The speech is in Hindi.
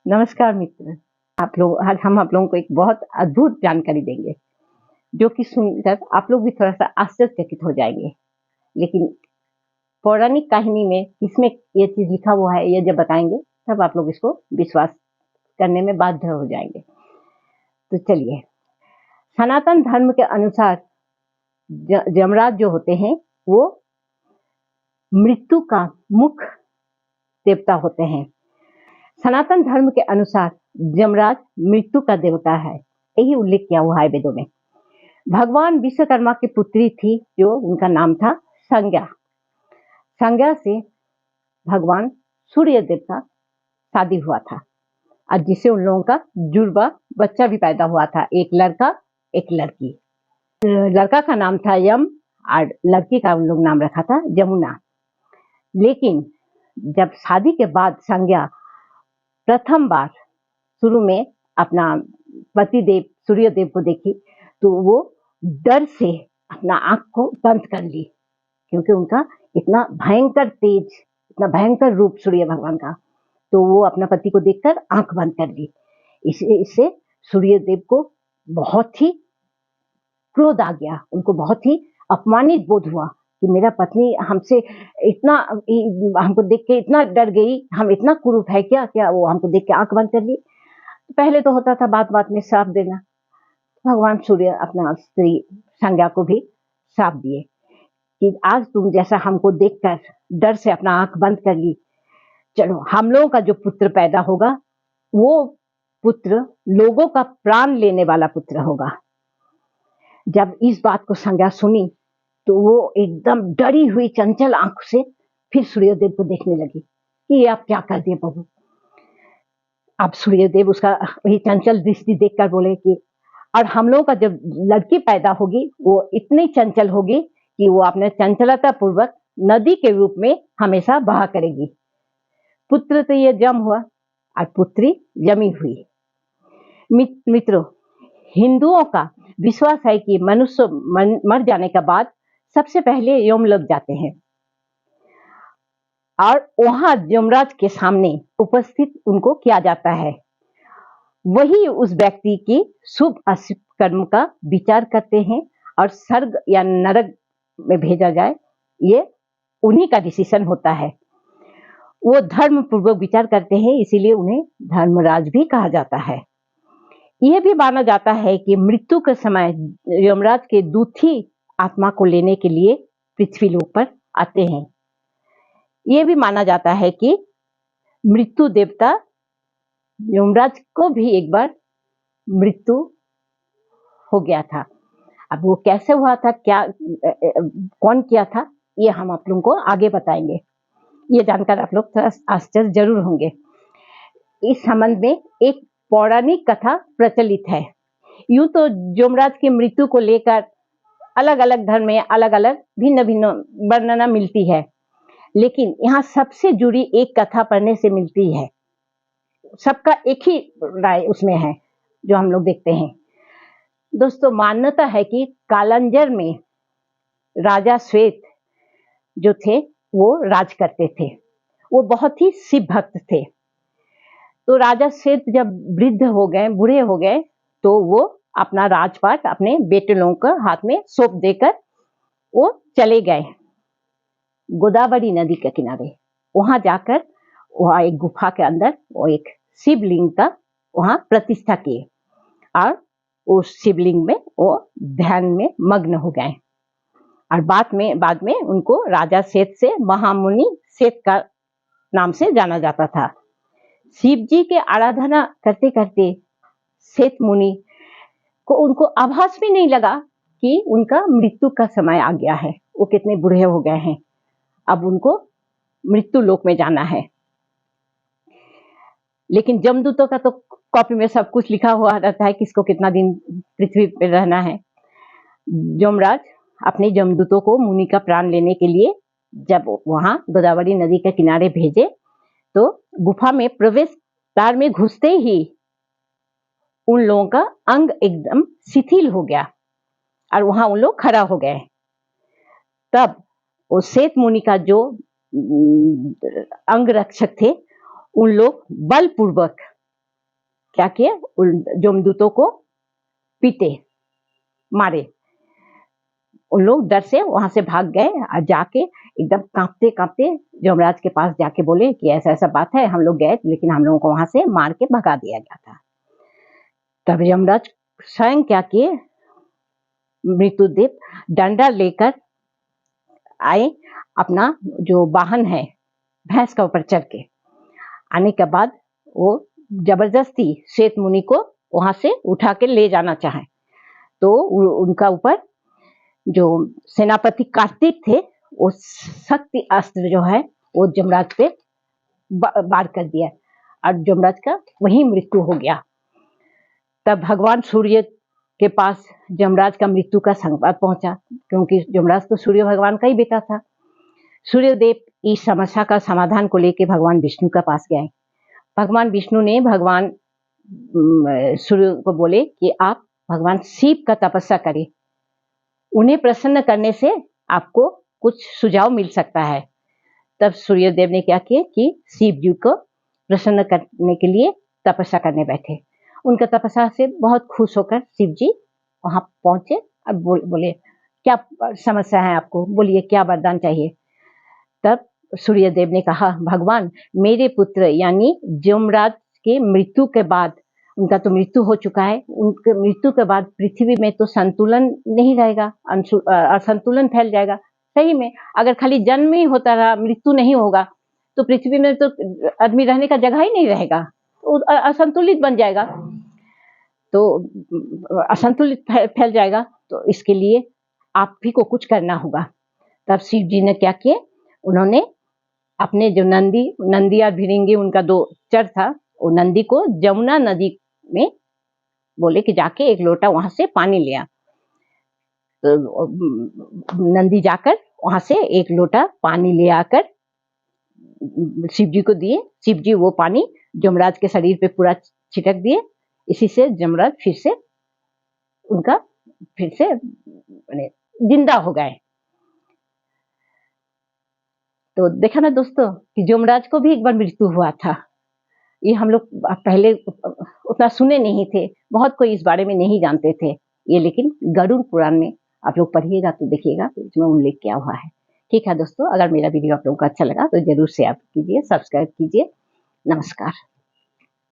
नमस्कार मित्र। आज हम आप लोगों को एक बहुत अद्भुत जानकारी देंगे, जो कि सुनकर आप लोग भी थोड़ा सा आश्चर्यचकित हो जाएंगे। लेकिन पौराणिक कहानी में किसमें ये चीज लिखा हुआ है, ये जब बताएंगे तब आप लोग इसको विश्वास करने में बाध्य हो जाएंगे। तो चलिए, सनातन धर्म के अनुसार यमराज जो होते हैं वो मृत्यु का मुख्य देवता होते हैं। सनातन धर्म के अनुसार यमराज मृत्यु का देवता है, यही उल्लेख किया हुआ है वेदों में। भगवान विश्वकर्मा की पुत्री थी, जो उनका नाम था संज्ञा। संज्ञा से भगवान सूर्य देव का शादी हुआ था, और जिससे उन लोगों का जुड़वा बच्चा भी पैदा हुआ था, एक लड़का एक लड़की। लड़का का नाम था यम और लड़की का उन लोग नाम रखा था यमुना। लेकिन जब शादी के बाद संज्ञा प्रथम बार शुरू में अपना पति देव सूर्य देव को देखी, तो वो डर से अपना आंख को बंद कर ली, क्योंकि उनका इतना भयंकर तेज, इतना भयंकर रूप सूर्य भगवान का। तो वो अपना पति को देखकर आंख बंद कर ली। इससे सूर्य देव को बहुत ही क्रोध आ गया, उनको बहुत ही अपमानित बोध हुआ कि मेरा पत्नी हमसे इतना, हमको देख के इतना डर गई, हम इतना कुरूप है क्या, वो हमको देख के आंख बंद कर ली। पहले तो होता था बात बात में श्राप देना। भगवान सूर्य अपना स्त्री संज्ञा को भी श्राप दिए कि आज तुम जैसा हमको देखकर डर से अपना आंख बंद कर ली, चलो हम लोगों का जो पुत्र पैदा होगा वो पुत्र लोगों का प्राण लेने वाला पुत्र होगा। जब इस बात को संज्ञा सुनी तो वो एकदम डरी हुई चंचल आंख से फिर सूर्यदेव को देखने लगी कि ये आप क्या कर दिए प्रभु। अब सूर्यदेव उसका वही चंचल दृष्टि देखकर बोले कि और हम लोगों का जब लड़की पैदा होगी वो इतनी चंचल होगी कि वो अपने चंचलता पूर्वक नदी के रूप में हमेशा बहा करेगी। पुत्र तो ये जम हुआ और पुत्री जमी हुई। मित्रों, हिंदुओं का विश्वास है कि मनुष्य मर जाने के बाद सबसे पहले यमलोक जाते हैं और वहां यमराज के सामने उपस्थित उनको किया जाता है। वही उस व्यक्ति की शुभ अशुभ कर्म का विचार करते हैं और स्वर्ग या नरक में भेजा जाए, ये उन्हीं का डिसीजन होता है। वो धर्म पूर्वक विचार करते हैं, इसीलिए उन्हें धर्मराज भी कहा जाता है। यह भी माना जाता है कि मृत्यु के समय यमराज के दूत ही आत्मा को लेने के लिए पृथ्वी लोक पर आते हैं। यह भी माना जाता है कि मृत्यु देवता यमराज को भी एक बार मृत्यु हो गया था। अब वो कैसे हुआ था, क्या कौन किया था, ये हम आप लोगों को आगे बताएंगे। ये जानकर आप लोग थोड़ा आश्चर्य जरूर होंगे। इस संबंध में एक पौराणिक कथा प्रचलित है। यूं तो यमराज की मृत्यु को लेकर अलग अलग धर्म में अलग अलग भिन्न भिन्न वर्णना मिलती है, लेकिन यहाँ सबसे जुड़ी एक कथा पढ़ने से मिलती है। सबका एक ही राय उसमें है जो हम लोग देखते हैं। दोस्तों, मान्यता है कि कालंजर में राजा श्वेत जो थे वो राज करते थे। वो बहुत ही शिव भक्त थे। तो राजा श्वेत जब वृद्ध हो गए, बूढ़े हो गए, तो वो अपना राजपाट अपने बेटे लोगों को हाथ में सौंप देकर वो चले गए गोदावरी नदी के किनारे। वहां जाकर वहां एक गुफा के अंदर वो एक शिवलिंग का वहां प्रतिष्ठा किए और उस शिवलिंग में वो ध्यान में मग्न हो गए। और बाद में उनको राजा श्वेत से महामुनि श्वेत का नाम से जाना जाता था। शिव जी के आराधना करते करते श्वेत मुनि को उनको आभास भी नहीं लगा कि उनका मृत्यु का समय आ गया है। वो कितने बूढ़े हो गए हैं, अब उनको मृत्यु लोक में जाना है। लेकिन जमदूतों का तो कॉपी में सब कुछ लिखा हुआ रहता है, किसको कितना दिन पृथ्वी पर रहना है। यमराज अपने जमदूतों को मुनि का प्राण लेने के लिए जब वहां गोदावरी नदी के किनारे भेजे, तो गुफा में प्रवेश द्वार में घुसते ही उन लोगों का अंग एकदम शिथिल हो गया और वहां उन लोग खड़ा हो गए। तब वो श्वेत मुनि का जो अंग रक्षक थे, उन लोग बलपूर्वक क्या किए, उन जमदूतों को पीटे, मारे। उन लोग डर से वहां से भाग गए और जाके एकदम कांपते कांपते यमराज के पास जाके बोले कि ऐसा ऐसा बात है, हम लोग गए लेकिन हम लोगों को वहां से मार के भगा दिया गया था। तब यमराज स्वयं क्या किए, मृत्युदेव डंडा लेकर आए, अपना जो वाहन है भैंस का ऊपर चढ़ के आने के बाद वो जबरदस्ती श्वेत मुनि को वहां से उठा के ले जाना चाहे, तो उनका ऊपर जो सेनापति कार्तिक थे वो शक्ति अस्त्र जो है वो यमराज पे वार कर दिया और यमराज का वही मृत्यु हो गया। तब भगवान सूर्य के पास यमराज का मृत्यु का संवाद पहुंचा, क्योंकि यमराज तो सूर्य भगवान का ही बेटा था। सूर्यदेव इस समस्या का समाधान को लेकर भगवान विष्णु के पास गए। भगवान विष्णु ने भगवान सूर्य को बोले कि आप भगवान शिव का तपस्या करें, उन्हें प्रसन्न करने से आपको कुछ सुझाव मिल सकता है। तब सूर्यदेव ने क्या किया कि शिव जी को प्रसन्न करने के लिए तपस्या करने बैठे। उनका तपस्या से बहुत खुश होकर शिव जी वहां पहुंचे और बोले क्या समस्या है आपको, बोलिए क्या वरदान चाहिए। तब सूर्यदेव ने कहा, भगवान मेरे पुत्र यानी यमराज के मृत्यु के बाद, उनका तो मृत्यु हो चुका है, उनके मृत्यु के बाद पृथ्वी में तो संतुलन नहीं रहेगा, असंतुलन फैल जाएगा। सही में अगर खाली जन्म ही होता रहा, मृत्यु नहीं होगा, तो पृथ्वी में तो आदमी रहने का जगह ही नहीं रहेगा, तो असंतुलित बन जाएगा, तो असंतुलित फैल जाएगा। तो इसके लिए आप भी को कुछ करना होगा। तब शिव जी ने क्या किए, उन्होंने अपने जो नंदी और भिरिंगी उनका दो चर था, वो नंदी को जमुना नदी में बोले कि जाके एक लोटा वहां से पानी लिया। तो नंदी जाकर वहां से एक लोटा पानी ले आकर शिव जी को दिए। शिव जी वो पानी यमराज के शरीर पे पूरा छिटक दिए। इसी से यमराज फिर से जिंदा हो गए। तो देखा ना दोस्तों कि यमराज को भी एक बार मृत्यु हुआ था। ये हम लोग पहले उतना सुने नहीं थे, बहुत कोई इस बारे में नहीं जानते थे ये, लेकिन गरुड़ पुराण में आप लोग पढ़िएगा तो देखिएगा इसमें उल्लेख क्या हुआ है। ठीक है दोस्तों, अगर मेरा वीडियो आप लोगों को अच्छा लगा तो जरूर शेयर कीजिए, सब्सक्राइब कीजिए। नमस्कार।